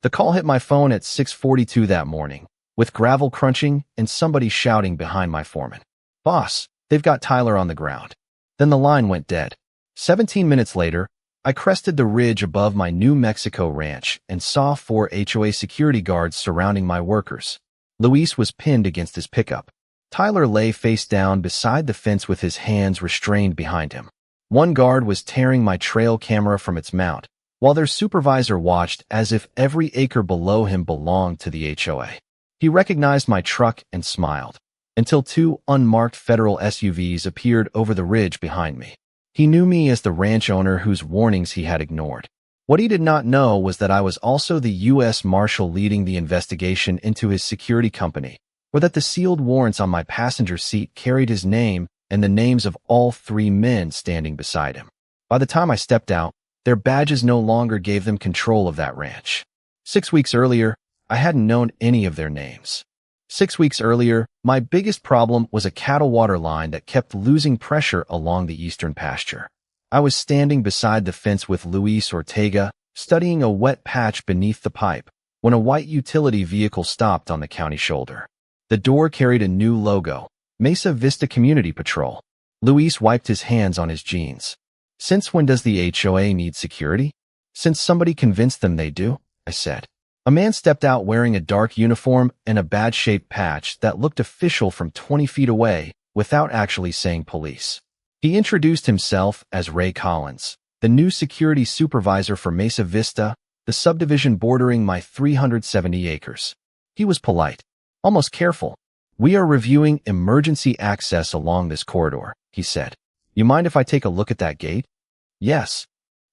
The call hit my phone at 6:42 that morning, with gravel crunching and somebody shouting behind my foreman. "Boss, they've got Tyler on the ground." Then the line went dead. 17 minutes later, I crested the ridge above my New Mexico ranch and saw 4 HOA security guards surrounding my workers. Luis was pinned against his pickup. Tyler lay face down beside the fence with his hands restrained behind him. One guard was tearing my trail camera from its mount, while their supervisor watched as if every acre below him belonged to the HOA. He recognized my truck and smiled, until 2 unmarked federal SUVs appeared over the ridge behind me. He knew me as the ranch owner whose warnings he had ignored. What he did not know was that I was also the U.S. Marshal leading the investigation into his security company, or that the sealed warrants on my passenger seat carried his name and the names of all 3 men standing beside him. By the time I stepped out, their badges no longer gave them control of that ranch. 6 weeks earlier, I hadn't known any of their names. 6 weeks earlier, my biggest problem was a cattle water line that kept losing pressure along the eastern pasture. I was standing beside the fence with Luis Ortega, studying a wet patch beneath the pipe, when a white utility vehicle stopped on the county shoulder. The door carried a new logo, Mesa Vista Community Patrol. Luis wiped his hands on his jeans. "Since when does the HOA need security?" "Since somebody convinced them they do," I said. A man stepped out wearing a dark uniform and a badge-shaped patch that looked official from 20 feet away without actually saying police. He introduced himself as Ray Collins, the new security supervisor for Mesa Vista, the subdivision bordering my 370 acres. He was polite, almost careful. "We are reviewing emergency access along this corridor," he said. "You mind if I take a look at that gate?" "Yes."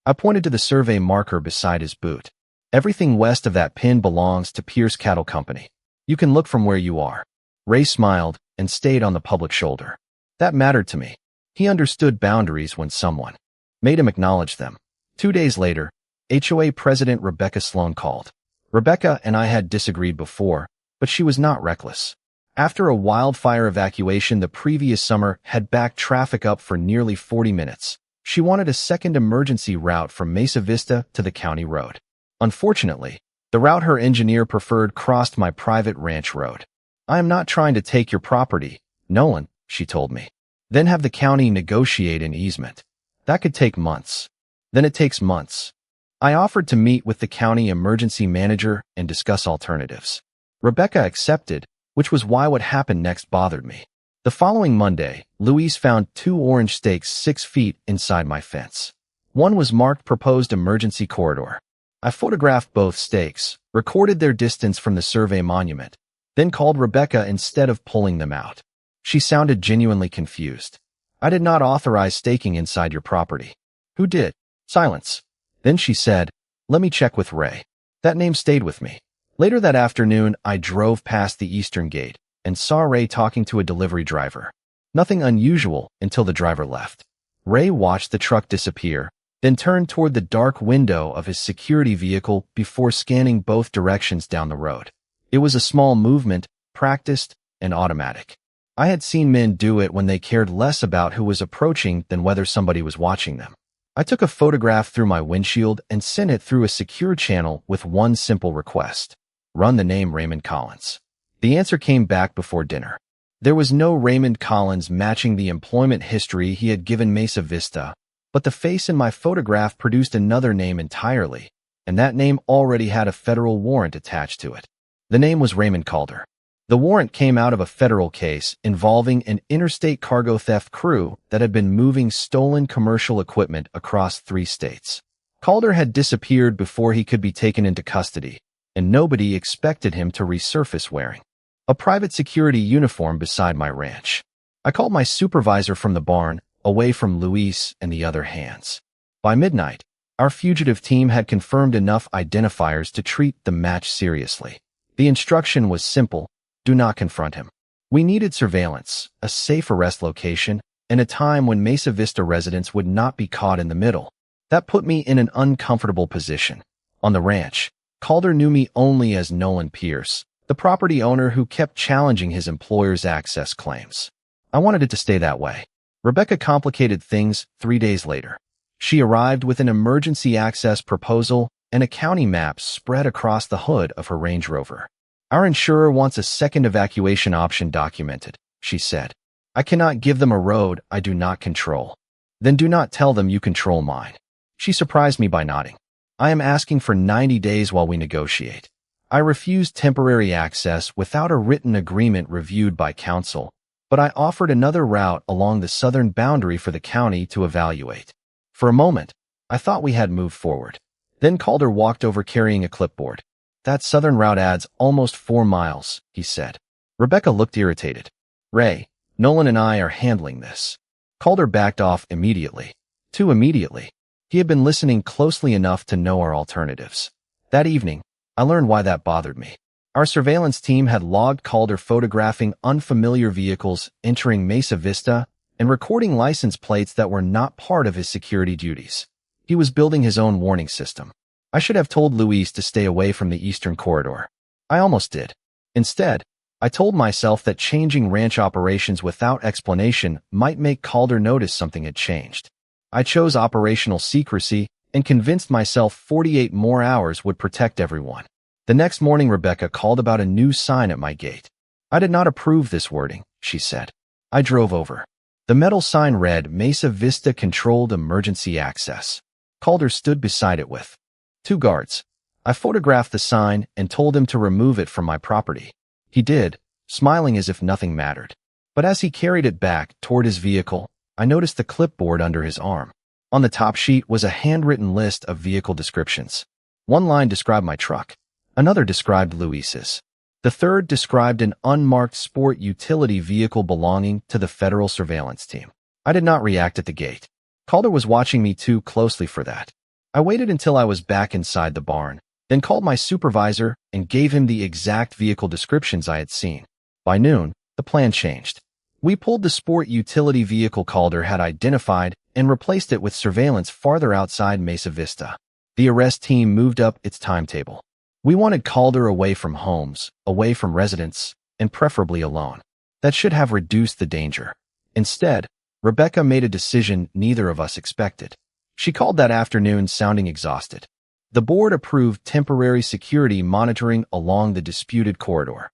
I pointed to the survey marker beside his boot. "Everything west of that pin belongs to Pierce Cattle Company. You can look from where you are." Ray smiled and stayed on the public shoulder. That mattered to me. He understood boundaries when someone made him acknowledge them. 2 days later, HOA President Rebecca Sloan called. Rebecca and I had disagreed before, but she was not reckless. After a wildfire evacuation the previous summer had backed traffic up for nearly 40 minutes. She wanted a second emergency route from Mesa Vista to the county road. Unfortunately, the route her engineer preferred crossed my private ranch road. "I am not trying to take your property, Nolan," she told me. "Then have the county negotiate an easement. That could take months. Then it takes months." I offered to meet with the county emergency manager and discuss alternatives. Rebecca accepted, which was why what happened next bothered me. The following Monday, Luis found 2 orange stakes 6 feet inside my fence. One was marked Proposed Emergency Corridor. I photographed both stakes, recorded their distance from the survey monument, then called Rebecca instead of pulling them out. She sounded genuinely confused. "I did not authorize staking inside your property." "Who did?" Silence. Then she said, "Let me check with Ray." That name stayed with me. Later that afternoon, I drove past the eastern gate and saw Ray talking to a delivery driver. Nothing unusual until the driver left. Ray watched the truck disappear, then turned toward the dark window of his security vehicle before scanning both directions down the road. It was a small movement, practiced, and automatic. I had seen men do it when they cared less about who was approaching than whether somebody was watching them. I took a photograph through my windshield and sent it through a secure channel with one simple request: run the name Raymond Collins. The answer came back before dinner. There was no Raymond Collins matching the employment history he had given Mesa Vista, but the face in my photograph produced another name entirely, and that name already had a federal warrant attached to it. The name was Raymond Calder. The warrant came out of a federal case involving an interstate cargo theft crew that had been moving stolen commercial equipment across 3 states. Calder had disappeared before he could be taken into custody, and nobody expected him to resurface wearing a private security uniform beside my ranch. I called my supervisor from the barn, away from Luis and the other hands. By midnight, our fugitive team had confirmed enough identifiers to treat the match seriously. The instruction was simple: do not confront him. We needed surveillance, a safe arrest location, and a time when Mesa Vista residents would not be caught in the middle. That put me in an uncomfortable position. On the ranch, Calder knew me only as Nolan Pierce, the property owner who kept challenging his employer's access claims. I wanted it to stay that way. Rebecca complicated things 3 days later. She arrived with an emergency access proposal and a county map spread across the hood of her Range Rover. "Our insurer wants a second evacuation option documented," she said. "I cannot give them a road I do not control." "Then do not tell them you control mine." She surprised me by nodding. "I am asking for 90 days while we negotiate." I refused temporary access without a written agreement reviewed by counsel, but I offered another route along the southern boundary for the county to evaluate. For a moment, I thought we had moved forward. Then Calder walked over carrying a clipboard. "That southern route adds almost 4 miles, he said. Rebecca looked irritated. "Ray, Nolan and I are handling this." Calder backed off immediately. Too immediately. He had been listening closely enough to know our alternatives. That evening, I learned why that bothered me. Our surveillance team had logged Calder photographing unfamiliar vehicles entering Mesa Vista and recording license plates that were not part of his security duties. He was building his own warning system. I should have told Luis to stay away from the eastern corridor. I almost did. Instead, I told myself that changing ranch operations without explanation might make Calder notice something had changed. I chose operational secrecy and convinced myself 48 more hours would protect everyone. The next morning, Rebecca called about a new sign at my gate. "I did not approve this wording," she said. I drove over. The metal sign read, "Mesa Vista Controlled Emergency Access." Calder stood beside it with 2 guards. I photographed the sign and told him to remove it from my property. He did, smiling as if nothing mattered. But as he carried it back toward his vehicle, I noticed the clipboard under his arm. On the top sheet was a handwritten list of vehicle descriptions. One line described my truck. Another described Luis's. The third described an unmarked sport utility vehicle belonging to the federal surveillance team. I did not react at the gate. Calder was watching me too closely for that. I waited until I was back inside the barn, then called my supervisor and gave him the exact vehicle descriptions I had seen. By noon, the plan changed. We pulled the sport utility vehicle Calder had identified and replaced it with surveillance farther outside Mesa Vista. The arrest team moved up its timetable. We wanted Calder away from homes, away from residents, and preferably alone. That should have reduced the danger. Instead, Rebecca made a decision neither of us expected. She called that afternoon sounding exhausted. The board approved temporary security monitoring along the disputed corridor.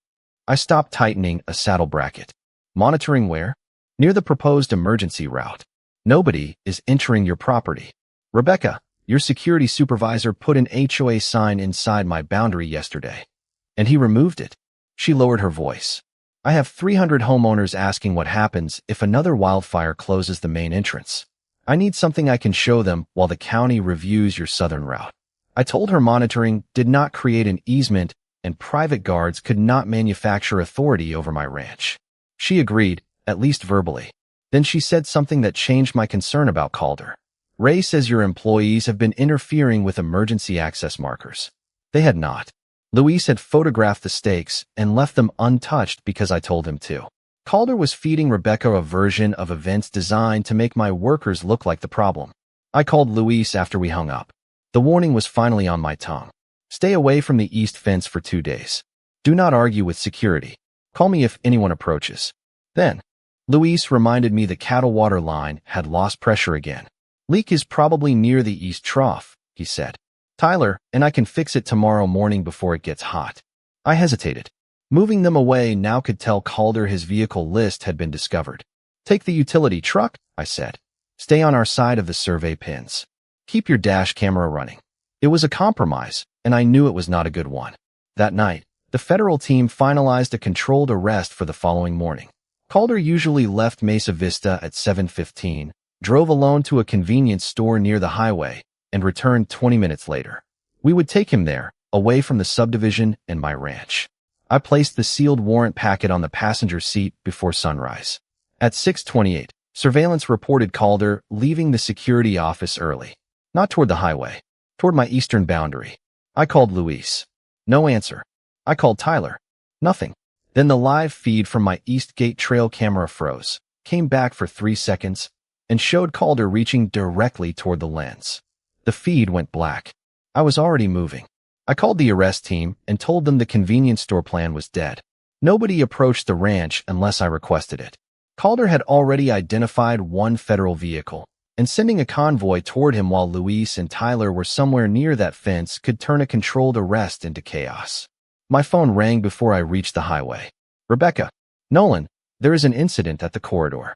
I stopped tightening a saddle bracket. Monitoring where? Near the proposed emergency route. Nobody is entering your property. Rebecca, your security supervisor put an HOA sign inside my boundary yesterday. And he removed it. She lowered her voice. I have 300 homeowners asking what happens if another wildfire closes the main entrance. I need something I can show them while the county reviews your southern route. I told her monitoring did not create an easement and private guards could not manufacture authority over my ranch. She agreed, at least verbally. Then she said something that changed my concern about Calder. "Ray says your employees have been interfering with emergency access markers." They had not. Luis had photographed the stakes and left them untouched because I told him to. Calder was feeding Rebecca a version of events designed to make my workers look like the problem. I called Luis after we hung up. The warning was finally on my tongue. Stay away from the east fence for 2 days. Do not argue with security. Call me if anyone approaches. Then, Luis reminded me the cattle water line had lost pressure again. "Leak is probably near the east trough," he said. "Tyler and I can fix it tomorrow morning before it gets hot." I hesitated. Moving them away now could tell Calder his vehicle list had been discovered. "Take the utility truck," I said. "Stay on our side of the survey pins. Keep your dash camera running." It was a compromise, and I knew it was not a good one. That night, the federal team finalized a controlled arrest for the following morning. Calder usually left Mesa Vista at 7:15, drove alone to a convenience store near the highway, and returned 20 minutes later. We would take him there, away from the subdivision and my ranch. I placed the sealed warrant packet on the passenger seat before sunrise. At 6:28, surveillance reported Calder leaving the security office early. Not toward the highway, toward my eastern boundary. I called Luis. No answer. I called Tyler. Nothing. Then the live feed from my East Gate trail camera froze, came back for 3 seconds, and showed Calder reaching directly toward the lens. The feed went black. I was already moving. I called the arrest team and told them the convenience store plan was dead. Nobody approached the ranch unless I requested it. Calder had already identified one federal vehicle, and sending a convoy toward him while Luis and Tyler were somewhere near that fence could turn a controlled arrest into chaos. My phone rang before I reached the highway. Rebecca. Nolan, there is an incident at the corridor.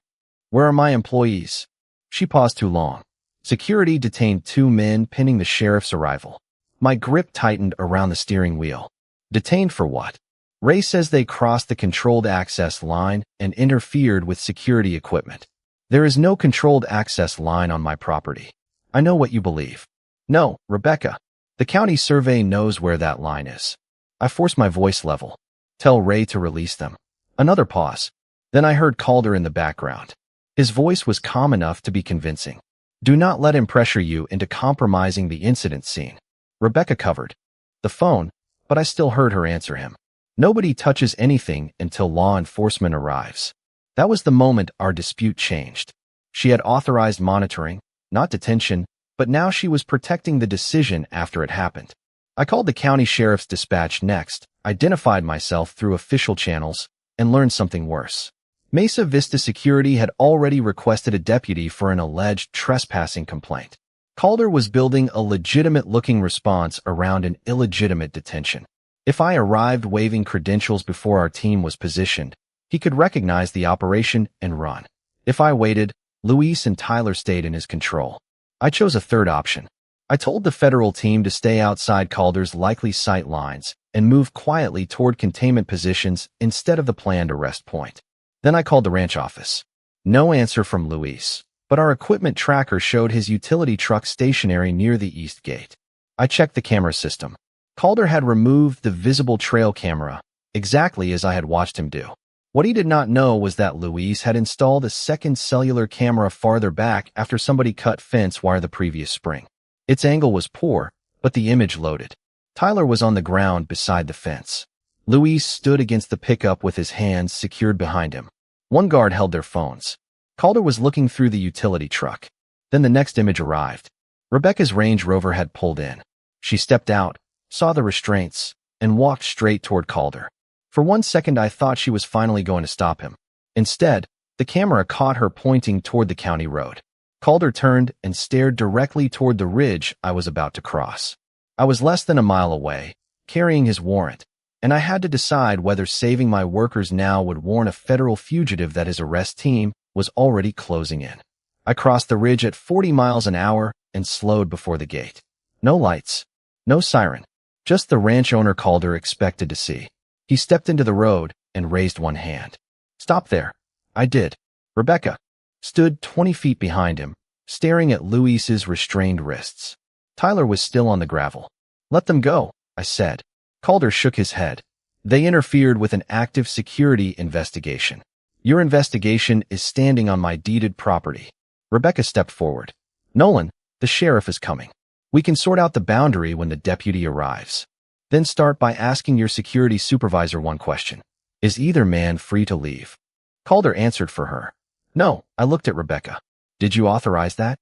Where are my employees? She paused too long. Security detained 2 men pending the sheriff's arrival. My grip tightened around the steering wheel. Detained for what? Ray says they crossed the controlled access line and interfered with security equipment. There is no controlled access line on my property. I know what you believe. No, Rebecca. The county survey knows where that line is. I forced my voice level. Tell Ray to release them. Another pause. Then I heard Calder in the background. His voice was calm enough to be convincing. Do not let him pressure you into compromising the incident scene. Rebecca covered the phone, but I still heard her answer him. Nobody touches anything until law enforcement arrives. That was the moment our dispute changed. She had authorized monitoring, not detention, but now she was protecting the decision after it happened. I called the county sheriff's dispatch next, identified myself through official channels, and learned something worse. Mesa Vista Security had already requested a deputy for an alleged trespassing complaint. Calder was building a legitimate-looking response around an illegitimate detention. If I arrived waving credentials before our team was positioned, he could recognize the operation and run. If I waited, Luis and Tyler stayed in his control. I chose a third option. I told the federal team to stay outside Calder's likely sight lines and move quietly toward containment positions instead of the planned arrest point. Then I called the ranch office. No answer from Luis, but our equipment tracker showed his utility truck stationary near the east gate. I checked the camera system. Calder had removed the visible trail camera, exactly as I had watched him do. What he did not know was that Luis had installed a second cellular camera farther back after somebody cut fence wire the previous spring. Its angle was poor, but the image loaded. Tyler was on the ground beside the fence. Luis stood against the pickup with his hands secured behind him. One guard held their phones. Calder was looking through the utility truck. Then the next image arrived. Rebecca's Range Rover had pulled in. She stepped out, saw the restraints, and walked straight toward Calder. For 1 second I thought she was finally going to stop him. Instead, the camera caught her pointing toward the county road. Calder turned and stared directly toward the ridge I was about to cross. I was less than a mile away, carrying his warrant, and I had to decide whether saving my workers now would warn a federal fugitive that his arrest team was already closing in. I crossed the ridge at 40 miles an hour and slowed before the gate. No lights, no siren, just the ranch owner Calder expected to see. He stepped into the road and raised one hand. Stop there. I did. Rebecca stood 20 feet behind him, staring at Luis's restrained wrists. Tyler was still on the gravel. Let them go, I said. Calder shook his head. They interfered with an active security investigation. Your investigation is standing on my deeded property. Rebecca stepped forward. Nolan, the sheriff is coming. We can sort out the boundary when the deputy arrives. Then start by asking your security supervisor one question. Is either man free to leave? Calder answered for her. No, I looked at Rebecca. Did you authorize that?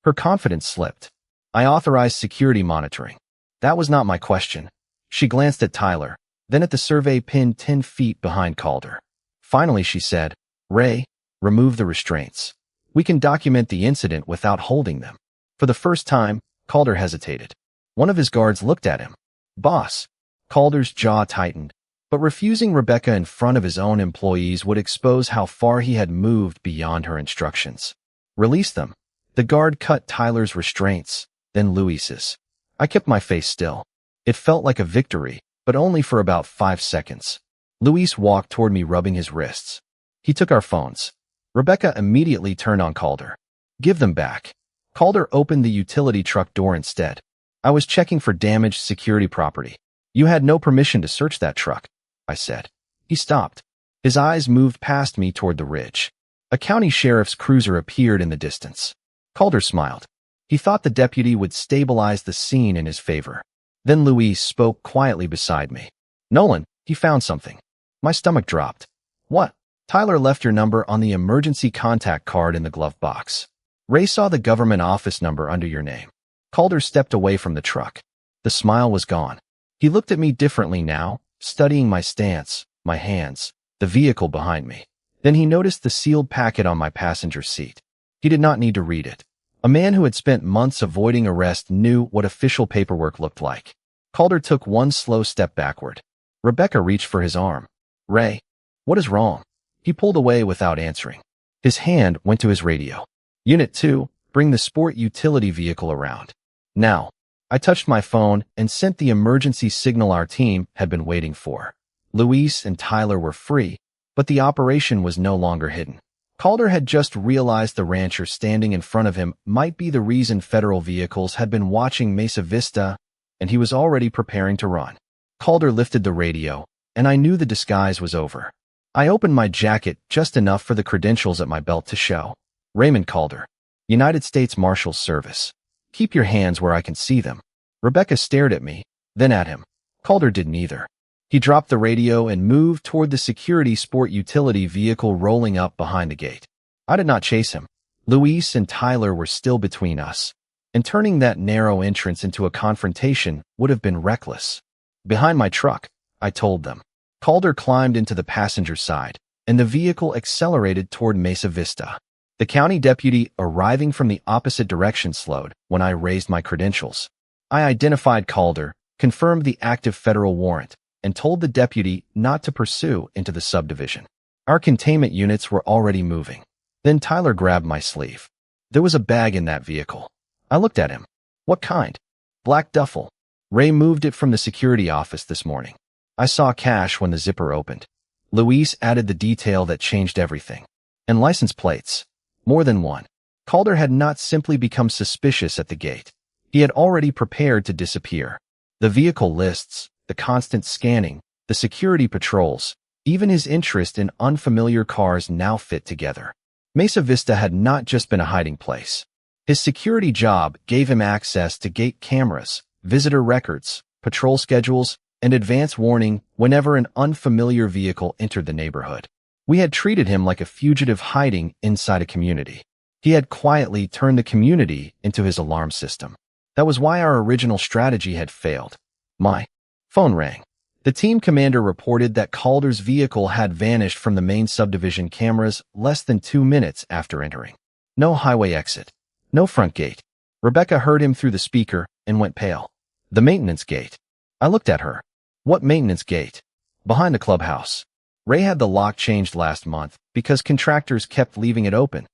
Her confidence slipped. I authorized security monitoring. That was not my question. She glanced at Tyler, then at the survey pinned 10 feet behind Calder. Finally, she said, Ray, remove the restraints. We can document the incident without holding them. For the first time, Calder hesitated. One of his guards looked at him. Boss. Calder's jaw tightened, but refusing Rebecca in front of his own employees would expose how far he had moved beyond her instructions. Release them. The guard cut Tyler's restraints, then Luis's. I kept my face still. It felt like a victory, but only for about 5 seconds. Luis walked toward me, rubbing his wrists. He took our phones. Rebecca immediately turned on Calder. Give them back. Calder opened the utility truck door instead. I was checking for damaged security property. You had no permission to search that truck, I said. He stopped. His eyes moved past me toward the ridge. A county sheriff's cruiser appeared in the distance. Calder smiled. He thought the deputy would stabilize the scene in his favor. Then Luis spoke quietly beside me. Nolan, he found something. My stomach dropped. What? Tyler left your number on the emergency contact card in the glove box. Ray saw the government office number under your name. Calder stepped away from the truck. The smile was gone. He looked at me differently now, studying my stance, my hands, the vehicle behind me. Then he noticed the sealed packet on my passenger seat. He did not need to read it. A man who had spent months avoiding arrest knew what official paperwork looked like. Calder took one slow step backward. Rebecca reached for his arm. "Ray, what is wrong?" He pulled away without answering. His hand went to his radio. "Unit 2, bring the sport utility vehicle around. Now." I touched my phone and sent the emergency signal our team had been waiting for. Luis and Tyler were free, but the operation was no longer hidden. Calder had just realized the rancher standing in front of him might be the reason federal vehicles had been watching Mesa Vista, and he was already preparing to run. Calder lifted the radio, and I knew the disguise was over. I opened my jacket just enough for the credentials at my belt to show. "Raymond Calder, United States Marshal Service. Keep your hands where I can see them." Rebecca stared at me, then at him. Calder did neither. He dropped the radio and moved toward the security sport utility vehicle rolling up behind the gate. I did not chase him. Luis and Tyler were still between us, and turning that narrow entrance into a confrontation would have been reckless. "Behind my truck," I told them. Calder climbed into the passenger side, and the vehicle accelerated toward Mesa Vista. The county deputy arriving from the opposite direction slowed when I raised my credentials. I identified Calder, confirmed the active federal warrant, and told the deputy not to pursue into the subdivision. Our containment units were already moving. Then Tyler grabbed my sleeve. There was a bag in that vehicle. I looked at him. "What kind?" "Black duffel. Ray moved it from the security office this morning. I saw cash when the zipper opened." Luis added the detail that changed everything. "And license plates. More than one." Calder had not simply become suspicious at the gate. He had already prepared to disappear. The vehicle lists, the constant scanning, the security patrols, even his interest in unfamiliar cars now fit together. Mesa Vista had not just been a hiding place. His security job gave him access to gate cameras, visitor records, patrol schedules, and advance warning whenever an unfamiliar vehicle entered the neighborhood. We had treated him like a fugitive hiding inside a community. He had quietly turned the community into his alarm system. That was why our original strategy had failed. My phone rang. The team commander reported that Calder's vehicle had vanished from the main subdivision cameras less than 2 minutes after entering. No highway exit. No front gate. Rebecca heard him through the speaker and went pale. "The maintenance gate." I looked at her. "What maintenance gate?" "Behind the clubhouse. Ray had the lock changed last month because contractors kept leaving it open."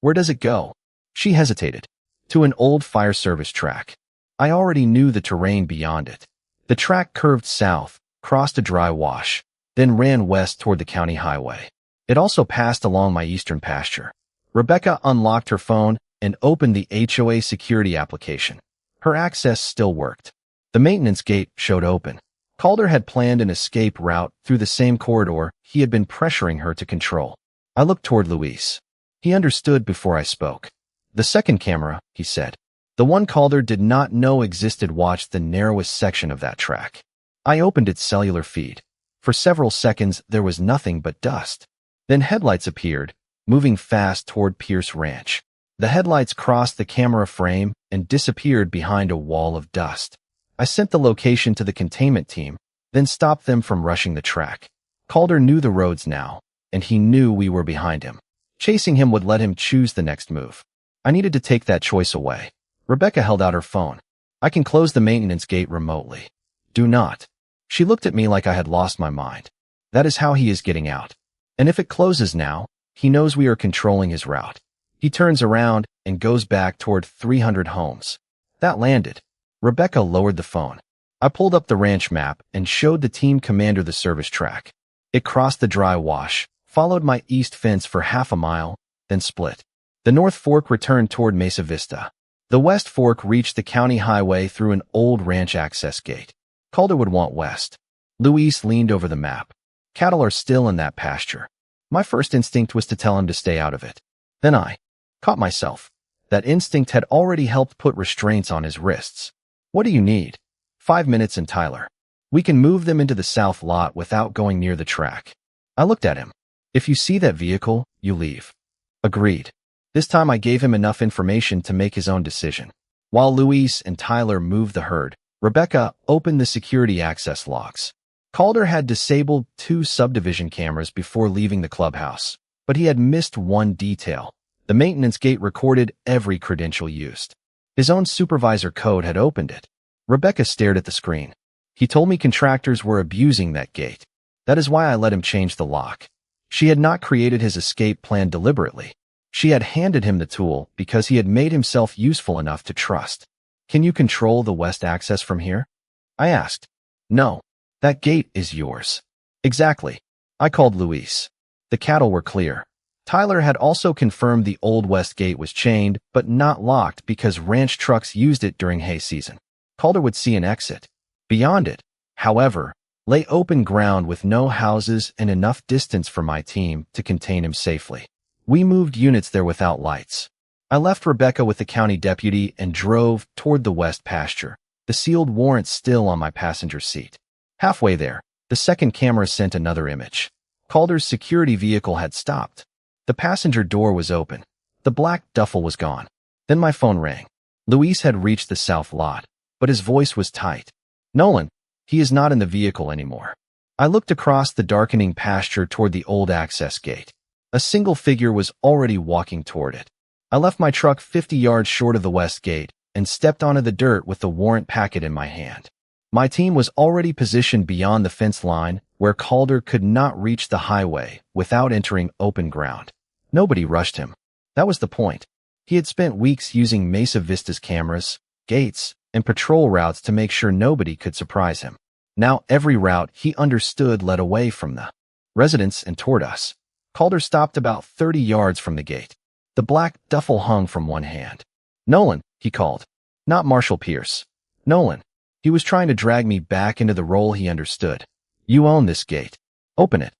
"Where does it go?" She hesitated. "To an old fire service track." I already knew the terrain beyond it. The track curved south, crossed a dry wash, then ran west toward the county highway. It also passed along my eastern pasture. Rebecca unlocked her phone and opened the HOA security application. Her access still worked. The maintenance gate showed open. Calder had planned an escape route through the same corridor he had been pressuring her to control. I looked toward Luis. He understood before I spoke. "The second camera," he said. The one Calder did not know existed watched the narrowest section of that track. I opened its cellular feed. For several seconds, there was nothing but dust. Then headlights appeared, moving fast toward Pierce Ranch. The headlights crossed the camera frame and disappeared behind a wall of dust. I sent the location to the containment team, then stopped them from rushing the track. Calder knew the roads now, and he knew we were behind him. Chasing him would let him choose the next move. I needed to take that choice away. Rebecca held out her phone. "I can close the maintenance gate remotely." "Do not." She looked at me like I had lost my mind. "That is how he is getting out. And if it closes now, he knows we are controlling his route. He turns around and goes back toward 300 homes." That landed. Rebecca lowered the phone. I pulled up the ranch map and showed the team commander the service track. It crossed the dry wash, followed my east fence for half a mile, then split. The North Fork returned toward Mesa Vista. The West Fork reached the county highway through an old ranch access gate. Calder would want west. Luis leaned over the map. "Cattle are still in that pasture." My first instinct was to tell him to stay out of it. Then I caught myself. That instinct had already helped put restraints on his wrists. "What do you need?" 5 minutes and Tyler. "We can move them into the south lot without going near the track." I looked at him. "If you see that vehicle, you leave." Agreed. This time I gave him enough information to make his own decision. While Luis and Tyler moved the herd, Rebecca opened the security access logs. Calder had disabled 2 subdivision cameras before leaving the clubhouse, but he had missed one detail. The maintenance gate recorded every credential used. His own supervisor code had opened it. Rebecca stared at the screen. He told me contractors were abusing that gate. That is why I let him change the lock. She had not created his escape plan deliberately. She had handed him the tool because he had made himself useful enough to trust. Can you control the west access from here? I asked. No. That gate is yours. Exactly. I called Luis. The cattle were clear. Tyler had also confirmed the old west gate was chained, but not locked because ranch trucks used it during hay season. Calder would see an exit. Beyond it, however, lay open ground with no houses and enough distance for my team to contain him safely. We moved units there without lights. I left Rebecca with the county deputy and drove toward the west pasture, the sealed warrant still on my passenger seat. Halfway there, the second camera sent another image. Calder's security vehicle had stopped. The passenger door was open. The black duffel was gone. Then my phone rang. Luis had reached the south lot, but his voice was tight. Nolan, he is not in the vehicle anymore. I looked across the darkening pasture toward the old access gate. A single figure was already walking toward it. I left my truck 50 yards short of the west gate and stepped onto the dirt with the warrant packet in my hand. My team was already positioned beyond the fence line where Calder could not reach the highway without entering open ground. Nobody rushed him. That was the point. He had spent weeks using Mesa Vista's cameras, gates, and patrol routes to make sure nobody could surprise him. Now every route he understood led away from the residence and toward us. Calder stopped about 30 yards from the gate. The black duffel hung from one hand. Nolan, he called. Not Marshal Pierce. Nolan. He was trying to drag me back into the role he understood. You own this gate. Open it.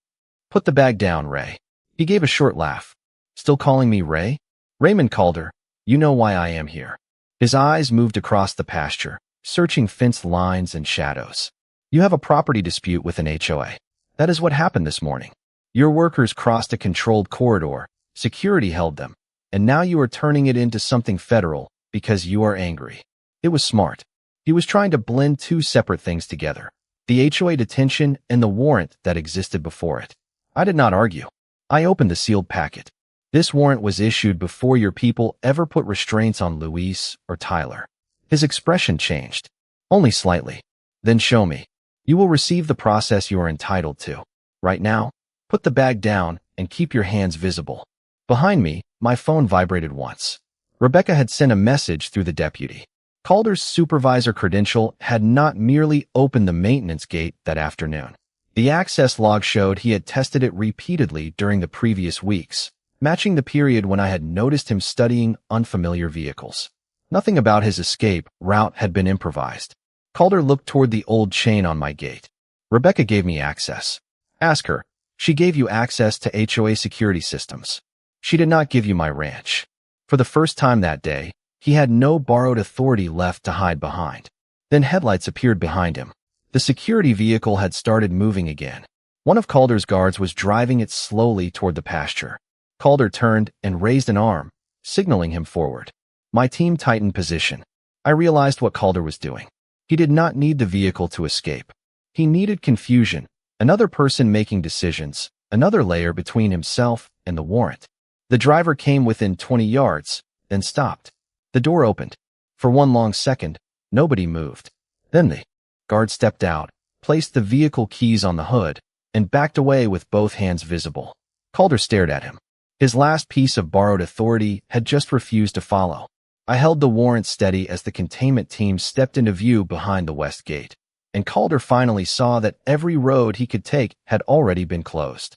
Put the bag down, Ray. He gave a short laugh. Still calling me Ray? Raymond Calder, you know why I am here. His eyes moved across the pasture, searching fence lines and shadows. You have a property dispute with an HOA. That is what happened this morning. Your workers crossed a controlled corridor, security held them, and now you are turning it into something federal because you are angry. It was smart. He was trying to blend two separate things together, the HOA detention and the warrant that existed before it. I did not argue. I opened the sealed packet. This warrant was issued before your people ever put restraints on Luis or Tyler. His expression changed. Only slightly. Then show me. You will receive the process you are entitled to. Right now, put the bag down and keep your hands visible. Behind me, my phone vibrated once. Rebecca had sent a message through the deputy. Calder's supervisor credential had not merely opened the maintenance gate that afternoon. The access log showed he had tested it repeatedly during the previous weeks, matching the period when I had noticed him studying unfamiliar vehicles. Nothing about his escape route had been improvised. Calder looked toward the old chain on my gate. Rebecca gave me access. Ask her. She gave you access to HOA security systems. She did not give you my ranch. For the first time that day, he had no borrowed authority left to hide behind. Then headlights appeared behind him. The security vehicle had started moving again. One of Calder's guards was driving it slowly toward the pasture. Calder turned and raised an arm, signaling him forward. My team tightened position. I realized what Calder was doing. He did not need the vehicle to escape. He needed confusion, another person making decisions, another layer between himself and the warrant. The driver came within 20 yards, then stopped. The door opened. For one long second, nobody moved. Then the guard stepped out, placed the vehicle keys on the hood, and backed away with both hands visible. Calder stared at him. His last piece of borrowed authority had just refused to follow. I held the warrant steady as the containment team stepped into view behind the west gate, and Calder finally saw that every road he could take had already been closed.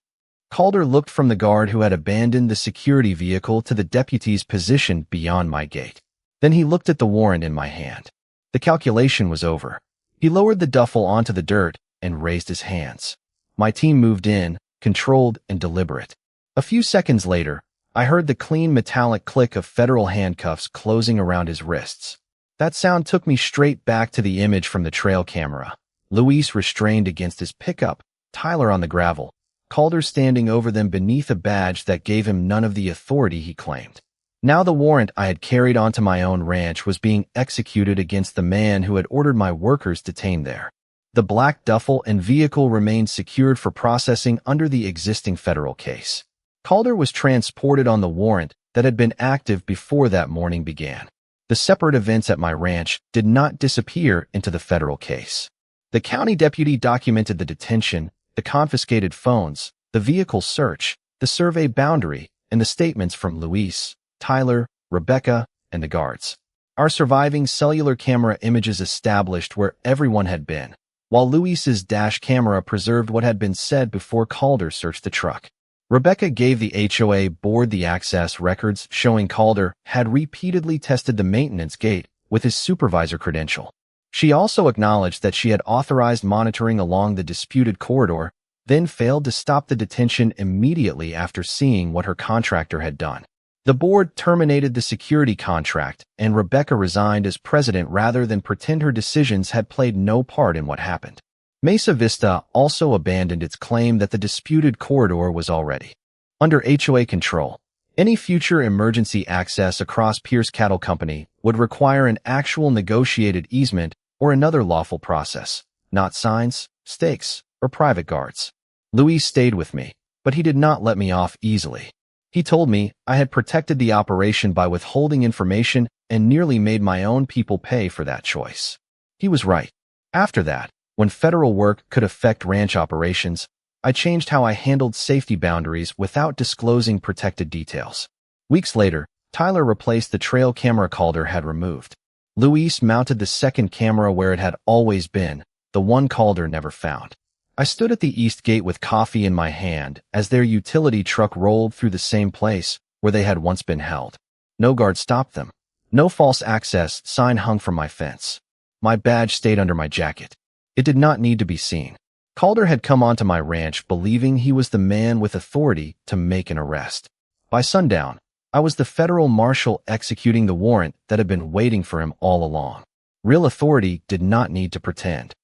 Calder looked from the guard who had abandoned the security vehicle to the deputy's position beyond my gate. Then he looked at the warrant in my hand. The calculation was over. He lowered the duffel onto the dirt and raised his hands. My team moved in, controlled and deliberate. A few seconds later, I heard the clean metallic click of federal handcuffs closing around his wrists. That sound took me straight back to the image from the trail camera. Luis restrained against his pickup, Tyler on the gravel, Calder standing over them beneath a badge that gave him none of the authority he claimed. Now the warrant I had carried onto my own ranch was being executed against the man who had ordered my workers detained there. The black duffel and vehicle remained secured for processing under the existing federal case. Calder was transported on the warrant that had been active before that morning began. The separate events at my ranch did not disappear into the federal case. The county deputy documented the detention, the confiscated phones, the vehicle search, the survey boundary, and the statements from Luis, Tyler, Rebecca, and the guards. Our surviving cellular camera images established where everyone had been, while Luis's dash camera preserved what had been said before Calder searched the truck. Rebecca gave the HOA board the access records showing Calder had repeatedly tested the maintenance gate with his supervisor credential. She also acknowledged that she had authorized monitoring along the disputed corridor, then failed to stop the detention immediately after seeing what her contractor had done. The board terminated the security contract, and Rebecca resigned as president rather than pretend her decisions had played no part in what happened. Mesa Vista also abandoned its claim that the disputed corridor was already under HOA control. Any future emergency access across Pierce Cattle Company would require an actual negotiated easement or another lawful process, not signs, stakes, or private guards. Luis stayed with me, but he did not let me off easily. He told me I had protected the operation by withholding information and nearly made my own people pay for that choice. He was right. After that, when federal work could affect ranch operations, I changed how I handled safety boundaries without disclosing protected details. Weeks later, Tyler replaced the trail camera Calder had removed. Luis mounted the second camera where it had always been, the one Calder never found. I stood at the east gate with coffee in my hand as their utility truck rolled through the same place where they had once been held. No guard stopped them. No false access sign hung from my fence. My badge stayed under my jacket. It did not need to be seen. Calder had come onto my ranch believing he was the man with authority to make an arrest. By sundown, I was the Federal Marshal executing the warrant that had been waiting for him all along. Real authority did not need to pretend.